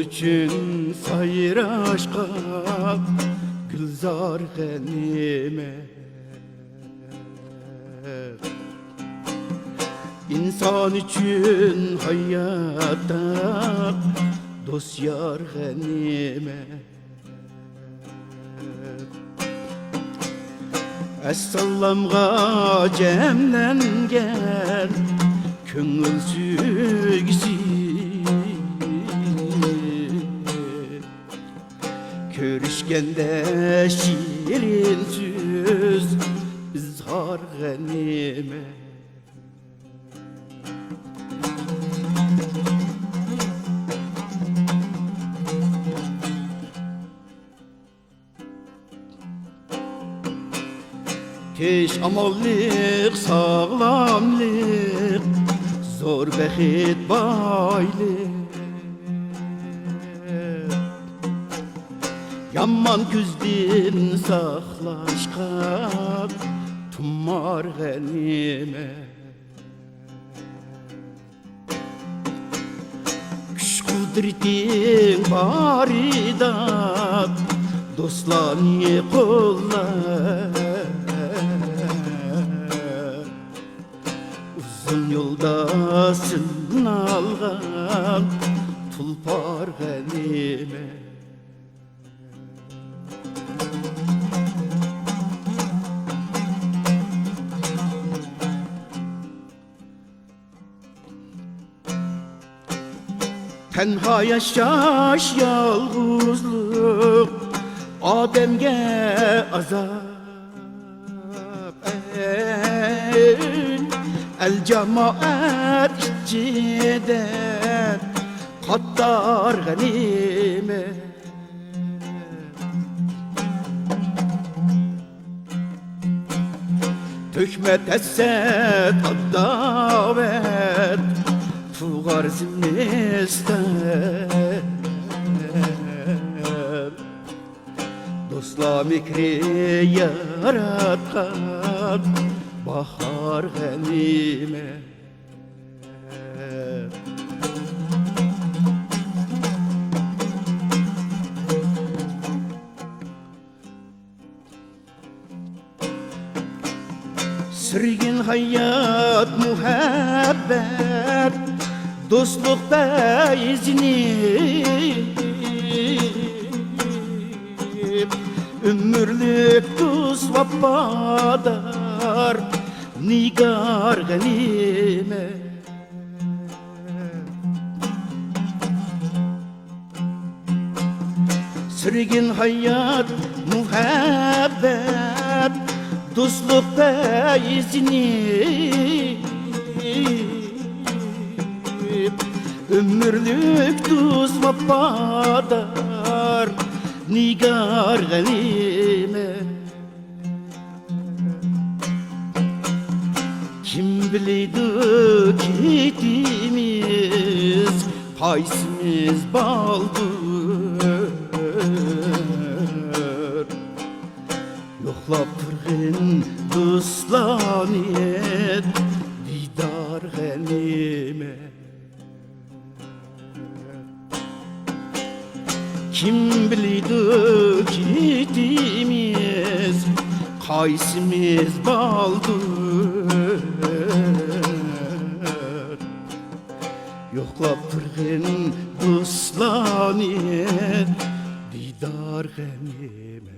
üçün sayraşqa Gülzar ganimet İnsan üçün hayatta dost yar ganimet Esselamga cemlengen köngül sügisi Körüşgende şirin söz izhar ganimet Keş amallık, sağlamlık, zor behit baylık Yaman küzdin saklaşkak, tummar ganimet Güç kudretin barida, dostlarını kollar Uzun yolda sınalgan tulpar ganimet Tenha yaşaş yalğızlık Ademge azap El cemaat içinden Kattar ganimet Tökmet esset adavet Tuğar zimnistan Dostla mikri yaratkan Bahar ganimet Sürgün hayat muhabbet Dostluk feyzini Ömürlük tuz vefadar Nigar ganimet Sürgün hayat muhabbet Dostluk feyzini Ömürlük tuz vefadar Nigar ganimet Kim bileydi kitimiz Kaysimiz baldır Yoklap turgin dostlaniyet Didar ganimet Kim bileydi kitimiz Kaysimiz baldır Yoklap turgin dostlaniyet Didar ganimet